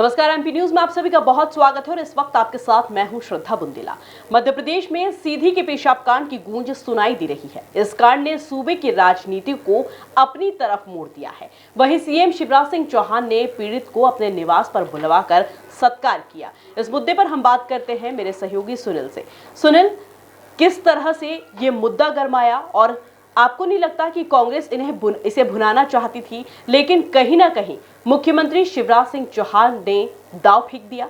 नमस्कार, MP news में आप सभी का बहुत स्वागत है और इस वक्त आपके साथ मैं हूं श्रद्धा बुंदेला। मध्य प्रदेश में सीधी के पेशाब कांड की गूंज सुनाई दे रही है। इस कांड ने सूबे की राजनीति को अपनी तरफ मोड़ दिया है। वहीं सीएम शिवराज सिंह चौहान ने पीड़ित को अपने निवास पर बुलवाकर सत्कार किया। इस मुद्दे पर हम बात करते हैं मेरे सहयोगी सुनील से। सुनील, किस तरह से ये मुद्दा गरमाया और आपको नहीं लगता कि कांग्रेस इसे भुनाना चाहती थी, लेकिन कहीं ना कहीं मुख्यमंत्री शिवराज सिंह चौहान ने दांव फेंक दिया?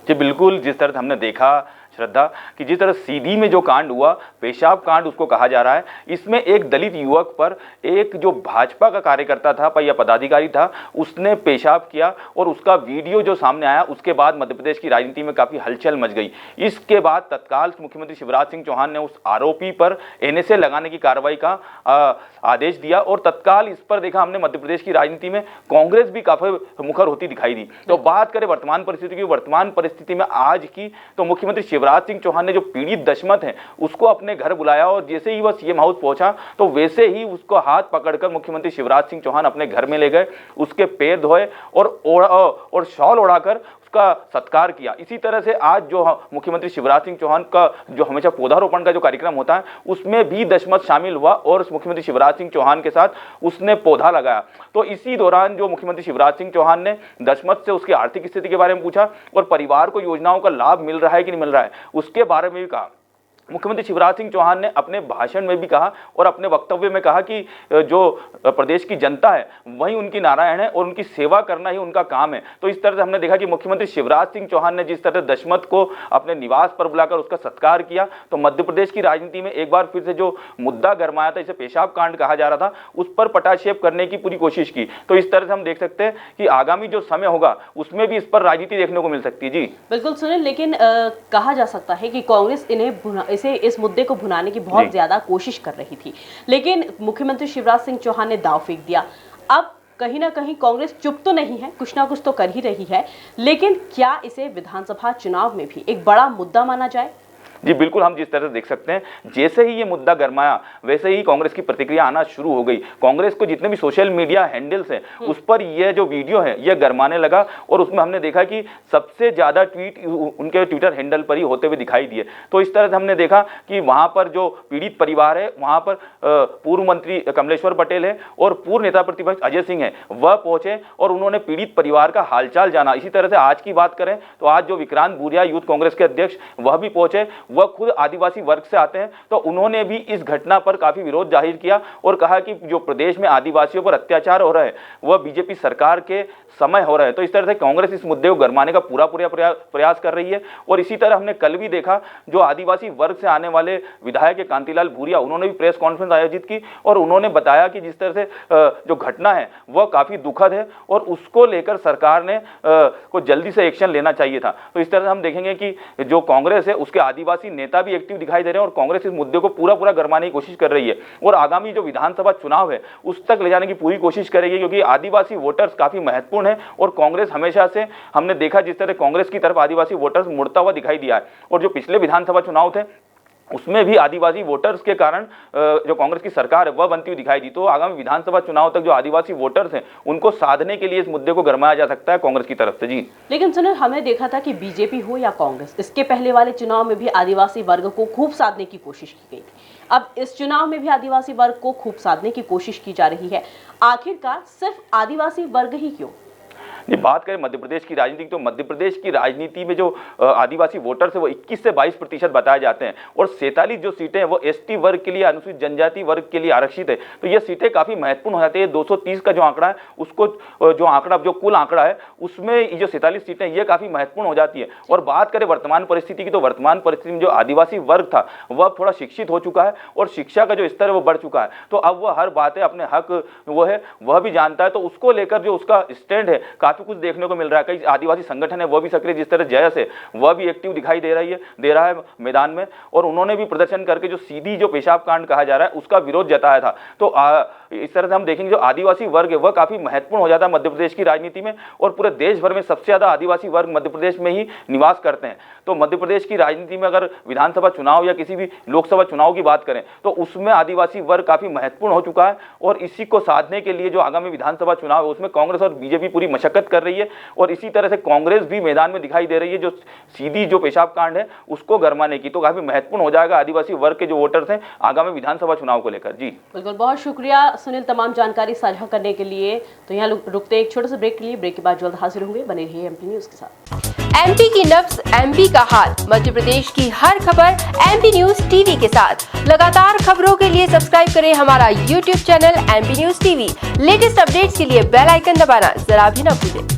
जी बिल्कुल, जिस तरह हमने देखा श्रद्धा कि जिस तरह सीधी में जो कांड हुआ, पेशाब कांड उसको कहा जा रहा है, इसमें एक दलित युवक पर एक जो भाजपा का कार्यकर्ता था या पदाधिकारी था, उसने पेशाब किया और उसका वीडियो जो सामने आया, उसके बाद मध्य प्रदेश की राजनीति में काफ़ी हलचल मच गई। इसके बाद तत्काल मुख्यमंत्री शिवराज सिंह चौहान ने उस आरोपी पर एनएसए लगाने की कार्रवाई का आदेश दिया और तत्काल इस पर देखा हमने मध्य प्रदेश की राजनीति में कांग्रेस भी काफ़ी मुखर होती दिखाई दी। तो बात करें वर्तमान परिस्थिति की, वर्तमान परिस्थिति में आज की, तो मुख्यमंत्री शिवराज सिंह चौहान ने जो पीड़ित दशमत है उसको अपने घर बुलाया और जैसे ही वह सीएम हाउस पहुंचा तो वैसे ही उसको हाथ पकड़कर मुख्यमंत्री शिवराज सिंह चौहान अपने घर में ले गए, उसके पैर धोए और शॉल ओढ़ाकर उसका सत्कार किया। इसी तरह से आज जो मुख्यमंत्री शिवराज सिंह चौहान का जो हमेशा पौधारोपण का जो कार्यक्रम होता है उसमें भी दशमत शामिल हुआ और मुख्यमंत्री शिवराज सिंह चौहान के साथ उसने पौधा लगाया। तो इसी दौरान जो मुख्यमंत्री शिवराज सिंह चौहान ने दशमत से उसकी आर्थिक स्थिति के बारे में पूछा और परिवार को योजनाओं का लाभ मिल रहा है कि नहीं मिल रहा है उसके बारे में भी कहा। मुख्यमंत्री शिवराज सिंह चौहान ने अपने भाषण में भी कहा और अपने वक्तव्य में कहा कि जो प्रदेश की जनता है वही उनकी नारायण है और उनकी सेवा करना ही उनका काम है। तो इस तरह से हमने देखा कि मुख्यमंत्री शिवराज सिंह चौहान ने जिस तरह दशमत को अपने निवास पर बुलाकर उसका सत्कार किया, तो मध्य प्रदेश की राजनीति में एक बार फिर से जो मुद्दा गरमाया था, इसे पेशाब कांड कहा जा रहा था, उस पर पटाक्षेप करने की पूरी कोशिश की। तो इस तरह से हम देख सकते हैं कि आगामी जो समय होगा उसमें भी इस पर राजनीति देखने को मिल सकती है। जी बिल्कुल सुनील, लेकिन कहा जा सकता है कि कांग्रेस इस मुद्दे को भुनाने की बहुत ज्यादा कोशिश कर रही थी, लेकिन मुख्यमंत्री शिवराज सिंह चौहान ने दांव फेंक दिया। अब कहीं ना कहीं कांग्रेस चुप तो नहीं है, कुछ ना कुछ तो कर ही रही है, लेकिन क्या इसे विधानसभा चुनाव में भी एक बड़ा मुद्दा माना जाए? जी बिल्कुल, हम जिस तरह से देख सकते हैं जैसे ही ये मुद्दा गरमाया वैसे ही कांग्रेस की प्रतिक्रिया आना शुरू हो गई। कांग्रेस को जितने भी सोशल मीडिया हैंडल्स हैं उस पर ये जो वीडियो है ये गरमाने लगा और उसमें हमने देखा कि सबसे ज़्यादा ट्वीट उनके ट्विटर हैंडल पर ही होते हुए दिखाई दिए। तो इस तरह से हमने देखा कि वहाँ पर जो पीड़ित परिवार है वहाँ पर पूर्व मंत्री कमलेश्वर पटेल है और पूर्व नेता प्रतिपक्ष अजय सिंह है, वह पहुँचे और उन्होंने पीड़ित परिवार का हालचाल जाना। इसी तरह से आज की बात करें तो आज जो विक्रांत भूरिया यूथ कांग्रेस के अध्यक्ष वह भी पहुँचे, वह खुद आदिवासी वर्ग से आते हैं, तो उन्होंने भी इस घटना पर काफी विरोध जाहिर किया और कहा कि जो प्रदेश में आदिवासियों पर अत्याचार हो रहा है वह बीजेपी सरकार के समय हो रहा है। तो इस तरह से कांग्रेस इस मुद्दे को गरमाने का पूरा प्रयास कर रही है। और इसी तरह हमने कल भी देखा जो आदिवासी वर्ग से आने वाले विधायक कांतिलाल भूरिया, उन्होंने भी प्रेस कॉन्फ्रेंस आयोजित की और उन्होंने बताया कि जिस तरह से जो घटना है वह काफी दुखद है और उसको लेकर सरकार ने को जल्दी से एक्शन लेना चाहिए था। तो इस तरह से हम देखेंगे कि जो कांग्रेस है उसके आदिवासी नेता भी एक्टिव दिखाई दे रहे हैं और कांग्रेस इस मुद्दे को पूरा गरमाने की कोशिश कर रही है और आगामी जो विधानसभा चुनाव है उस तक ले जाने की पूरी कोशिश करेगी, क्योंकि आदिवासी वोटर्स काफी महत्वपूर्ण है और कांग्रेस हमेशा से हमने देखा जिस तरह कांग्रेस की तरफ आदिवासी वोटर्स मुड़ता हुआ दिखाई दिया है और जो पिछले विधानसभा चुनाव थे उसमें भी आदिवासी वोटर्स के कारण जो कांग्रेस की सरकार है वह बनती हुई दिखाई दी। तो आगामी विधानसभा चुनाव तक जो आदिवासी वोटर्स हैं उनको साधने के लिए इस मुद्दे को गरमाया जा सकता है कांग्रेस की तरफ से। जी लेकिन सुनील, हमने देखा था कि बीजेपी हो या कांग्रेस, इसके पहले वाले चुनाव में भी आदिवासी वर्ग को खूब साधने की कोशिश की गई थी। अब इस चुनाव में भी आदिवासी वर्ग को खूब साधने की कोशिश की जा रही है। आखिरकार सिर्फ आदिवासी वर्ग ही क्यों? बात करें मध्य प्रदेश की राजनीति, तो मध्य प्रदेश की राजनीति में जो आदिवासी वोटर्स है वो 21 से 22% बताए जाते हैं और 47 जो सीटें हैं वो एसटी वर्ग के लिए, अनुसूचित जनजाति वर्ग के लिए आरक्षित है। तो ये सीटें काफी महत्वपूर्ण हो जाती है। 230 का जो आंकड़ा है उसको जो कुल आंकड़ा है उसमें जो 47 सीटें ये काफी महत्वपूर्ण हो जाती है। और बात करें वर्तमान परिस्थिति की, तो वर्तमान परिस्थिति में जो आदिवासी वर्ग था वह थोड़ा शिक्षित हो चुका है और शिक्षा का जो स्तर है वो बढ़ चुका है। तो अब वह हर बातें अपने हक वो है वह भी जानता है, तो उसको लेकर जो उसका स्टैंड है काफी कुछ देखने को मिल रहा है। कई आदिवासी संगठन है वह भी सक्रिय, जिस तरह जयस है वह भी एक्टिव दिखाई दे रहा है मैदान में और उन्होंने भी प्रदर्शन करके जो सीधी जो पेशाब कांड कहा जा रहा है उसका विरोध जताया था। तो इस तरह से हम देखेंगे जो आदिवासी वर्ग है वह काफी महत्वपूर्ण हो जाता है मध्य प्रदेश की राजनीति में, और पूरे देश भर में सबसे ज्यादा आदिवासी वर्ग मध्य प्रदेश में ही निवास करते हैं। तो मध्य प्रदेश की राजनीति में अगर विधानसभा चुनाव या किसी भी लोकसभा चुनाव की बात करें तो उसमें आदिवासी वर्ग काफी महत्वपूर्ण हो चुका है, और इसी को साधने के लिए जो आगामी विधानसभा चुनाव है उसमें कांग्रेस और बीजेपी पूरी मशक्कत कर रही है, और इसी तरह से कांग्रेस भी मैदान में दिखाई दे रही है जो सीधी जो पेशाब कांड है उसको गरमाने की। तो काफी महत्वपूर्ण हो जाएगा आदिवासी वर्ग के जो वोटर्स हैं आगामी विधानसभा चुनाव को लेकर। जी बिल्कुल, बहुत शुक्रिया सुनील तमाम जानकारी साझा करने के लिए। तो यहाँ रुकते एक छोटे से ब्रेक के लिए, ब्रेक के बाद जल्द हाजिर होंगे, बने रहिए एमपी न्यूज के साथ। एमपी की नब्ज, एमपी का हाल, मध्य प्रदेश की हर खबर एमपी न्यूज टीवी के साथ। लगातार खबरों के लिए सब्सक्राइब करें हमारा YouTube channel MP news TV. Latest updates के लिए बेल आइकन दबाना जरा भी न भूलें।